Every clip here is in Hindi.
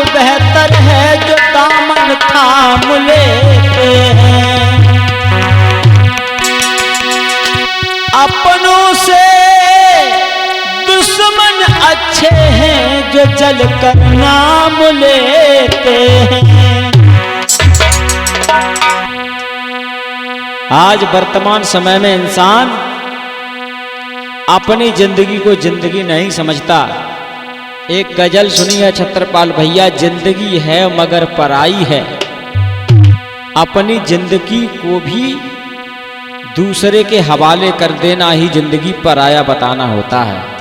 बेहतर है जो दामन थाम लेते हैं। अपनों से दुश्मन अच्छे हैं जो जल कर नाम लेते हैं। आज वर्तमान समय में इंसान अपनी जिंदगी को जिंदगी नहीं समझता। एक गजल सुनी है छत्रपाल भैया, जिंदगी है मगर पराई है। अपनी जिंदगी को भी दूसरे के हवाले कर देना ही जिंदगी पराया बताना होता है।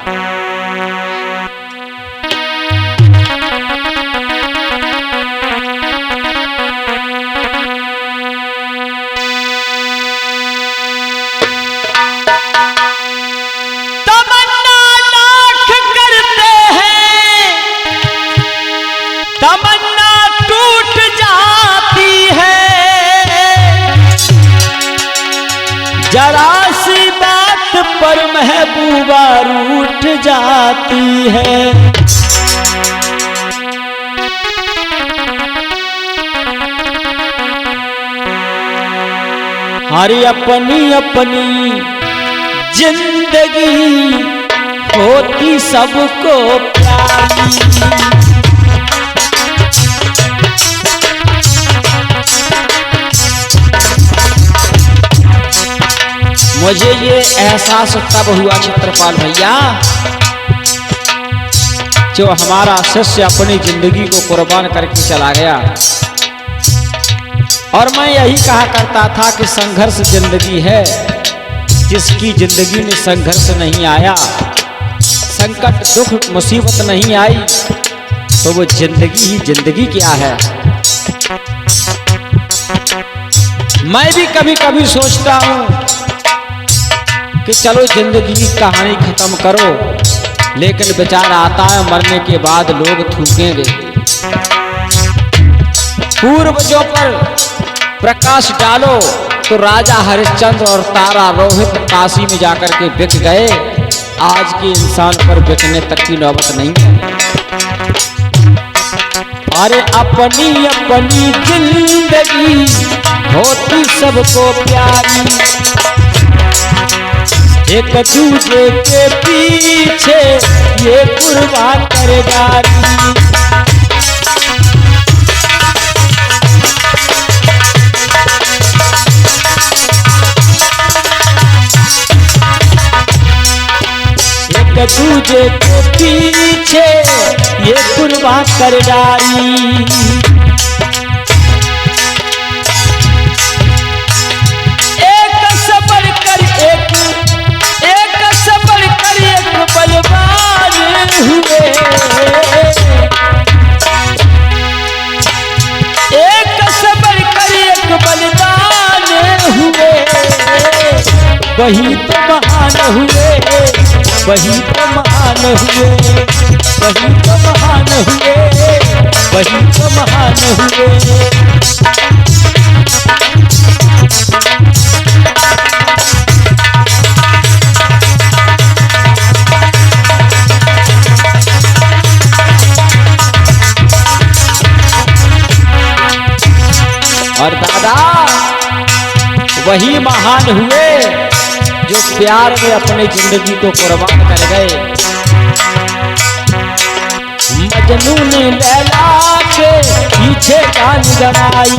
तमन्ना टूट जाती है, जरा सी बात पर महबूबा रूठ जाती है। हरी अपनी अपनी जिंदगी होती सबको प्यारी। मुझे ये एहसास तब हुआ छत्रपाल भैया, जो हमारा शिष्य अपनी जिंदगी को कुर्बान करके चला गया। और मैं यही कहा करता था कि संघर्ष जिंदगी है, जिसकी जिंदगी में संघर्ष नहीं आया, संकट दुख मुसीबत नहीं आई, तो वो जिंदगी ही जिंदगी क्या है। मैं भी कभी कभी सोचता हूँ कि चलो जिंदगी की कहानी खत्म करो, लेकिन विचार आता है मरने के बाद लोग थूकेंगे। पूर्वजों पर प्रकाश डालो तो राजा हरिश्चंद्र और तारा रोहित काशी में जाकर के बिक गए। आज के इंसान पर बिकने तक की नौबत नहीं है। अरे अपनी अपनी जिंदगी होती सबको प्यारी, एक दूसरे के पीछे ये कुर्बान कर डाली। एक दूसरे के पीछे ये कुर्बान कर डाली। वही तो महान हुए, वही तो महान हुए, वही तो महान हुए, वही तो महान हुए। और दादा वही महान हुए जो प्यार में अपनी जिंदगी को कुर्बान कर गए। मजनू ने लैला के पीछे जान गंवाई,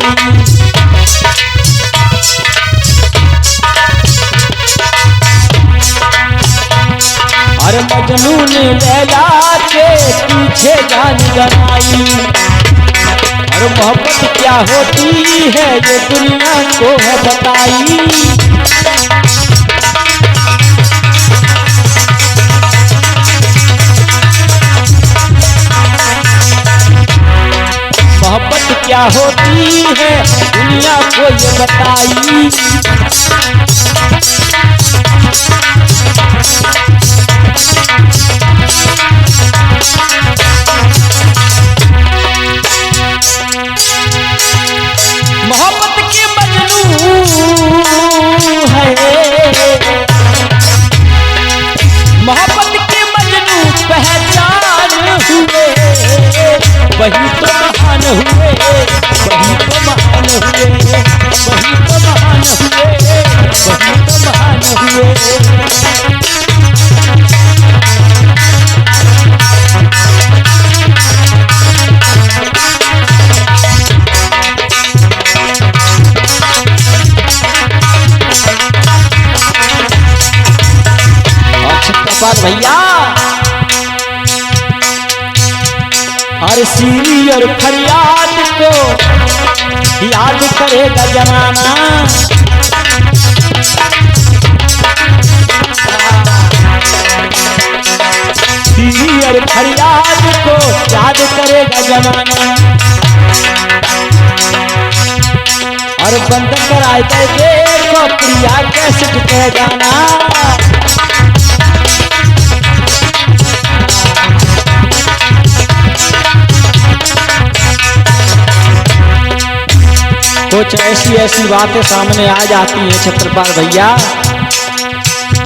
और मजनू ने लैला के पीछे जान गंवाई। और मोहब्बत क्या होती है ये दुनिया को है बताई। मोहब्बत क्या होती है दुनिया को ये बताई। मोहब्बत के मजनू है, मोहब्बत के मजनू पहचान हुए, वही तो महान हुए, वही तो महान हुए, वही तो महान हुए, वही तो महान हुए। और छत्रपाल भैया हर सीरी और फरियाद को याद करेगा जमाना। सीरी और फरियाद को याद करेगा जमाना। और बंद कराए देखो प्रिया कैसे टूटे गाना। कुछ ऐसी ऐसी बातें सामने आ जाती हैं छत्रपाल भैया,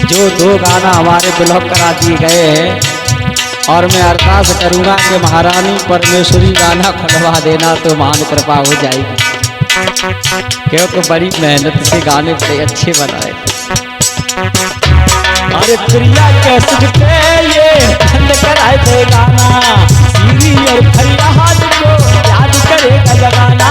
जो दो गाना हमारे ब्लॉक करा दिए गए हैं। और मैं अरदास करूंगा कि महारानी परमेश्वरी गाना खुलवा देना तो महान कृपा हो जाएगी, क्योंकि बड़ी मेहनत से गाने बड़े अच्छे बनाए। अरे प्रिया कैसे पे ये बंद कराए थे गाना। सीरी और फरियाद को याद करेगा जमाना।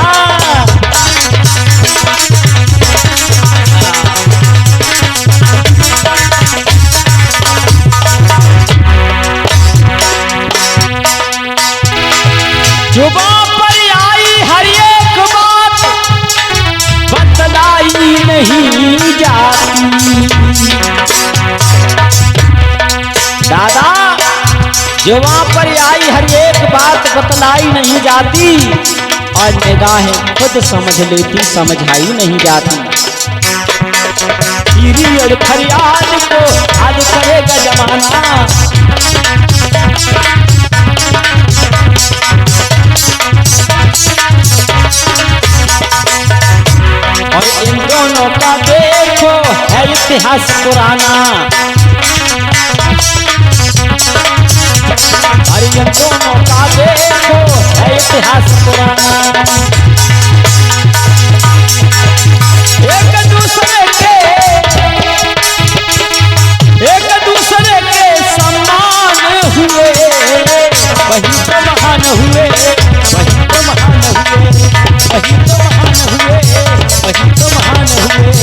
जुबां पर आई हर एक बात बतलाई नहीं जाती। दादा जुबां पर आई हर एक बात बतलाई नहीं जाती, और निगाहें खुद समझ लेती समझाई नहीं जाती। सीरी और फरियाद को याद करेगा जमाना। और इन दोनों का देखो है इतिहास पुराना। और इन दोनों का देखो है इतिहास पुराना। एक दूसरे के सम्मान हुए, वही तो महान हुए, वही तो महान हुए, वही तो महान हुए, वही तो महान हुए।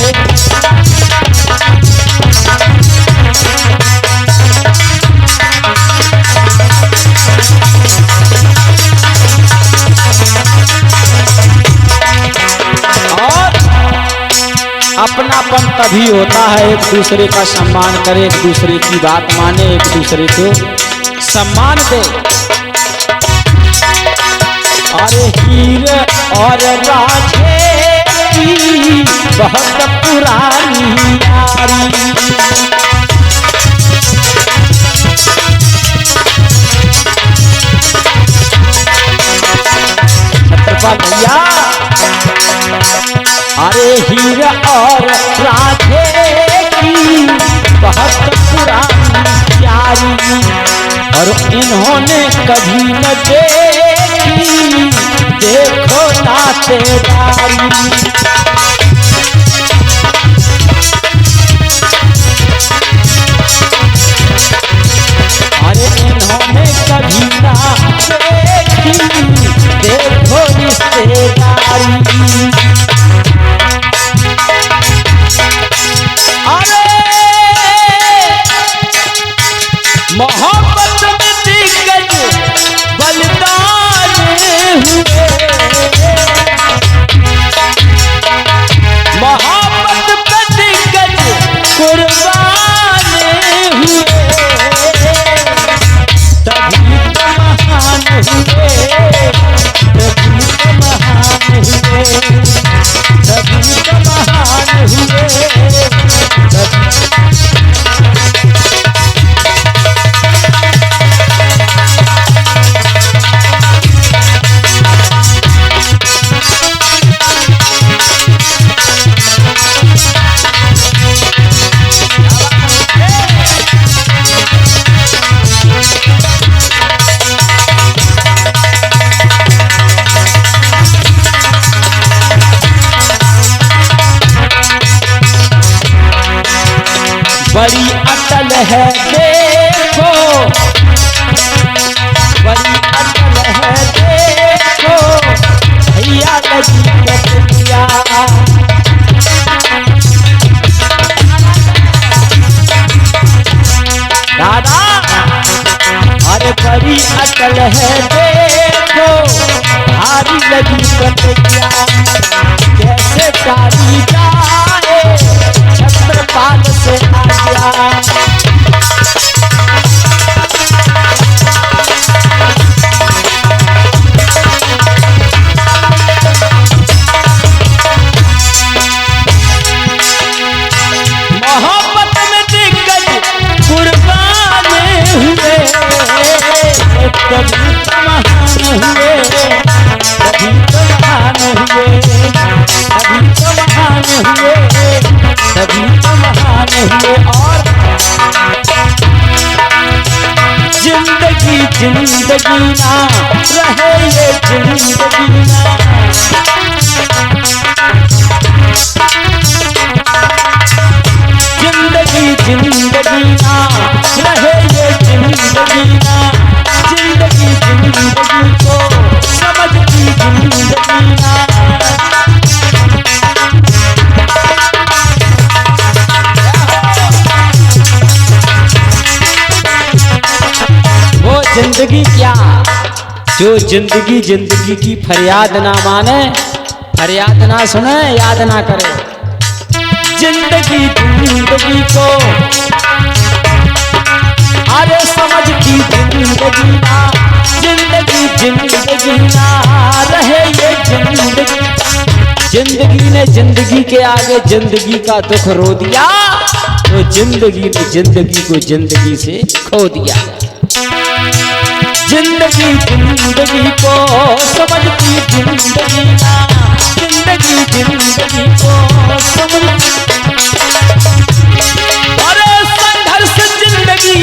और अपनापन तभी होता है एक दूसरे का सम्मान करे, एक दूसरे की बात माने, एक दूसरे को सम्मान दे। अरे हीर और राधे की बहुत पुरानी यारी। छत्रपाल भैया अरे हीर और राधे की बहुत पुरानी यारी। और इन्होंने कभी न देखी देखो नातेदारी। अरे इन्होंने कभी ना देखी देखो रिश्तेदारी। अरे मोहब्बत में दिग्गज बलिदान हुए। मोहब्बत पे दिग्गज कुर्बान हुए। तभी तो महान हुए, तभी तो महान हुए। बड़ी अटल है देखो, बड़ी अटल है देखो, भैया लगी कटरिया। दादा अरे बड़ी अटल है देखो, भारी लगी कटरिया। कैसे टारी जाए छत्रपाल से आज्ञा। मोहब्बत में दिग्गज कुर्बान हुए, कभी तो महान हुए, कभी तो महान हुए, कभी तो महान हुए, कभी तो महान हुए। और जिंदगी जिंदगी ना रहे ये जिंदगी ना, जिंदगी जिंदगी ना रहे ये जिंदगी ना, जिंदगी जिंदगी को समझती जिंदगी ना। वो जिंदगी क्या जो जिंदगी जिंदगी की फरियाद ना माने, फरियाद ना सुने, याद ना करे। जिंदगी जिंदगी को अरे समझती जिंदगी ना, जिंदगी जिंदगी ना रहे ये जिंदगी। जिंदगी ने जिंदगी के आगे जिंदगी का दुख रो दिया, तो जिंदगी ने जिंदगी को जिंदगी से खो दिया। जिंदगी जिंदगी को समझती जिंदगी ना, जिंदगी जिंदगी को समझती। अरे संघर्ष जिंदगी,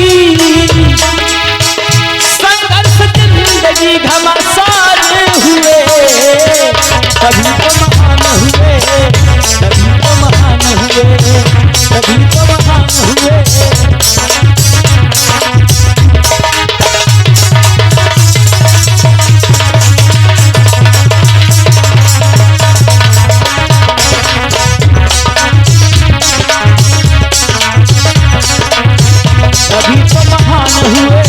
संघर्ष जिंदगी घमासान हुए, कभी तो महान हुए, कभी तो महान हुए, कभी तो महान हुए। कभी तो महान हुए,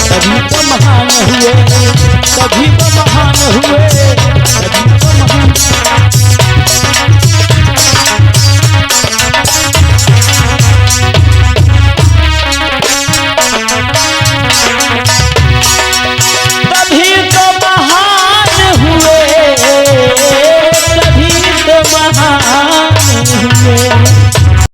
कभी तो महान हुए, कभी तो महान हुए।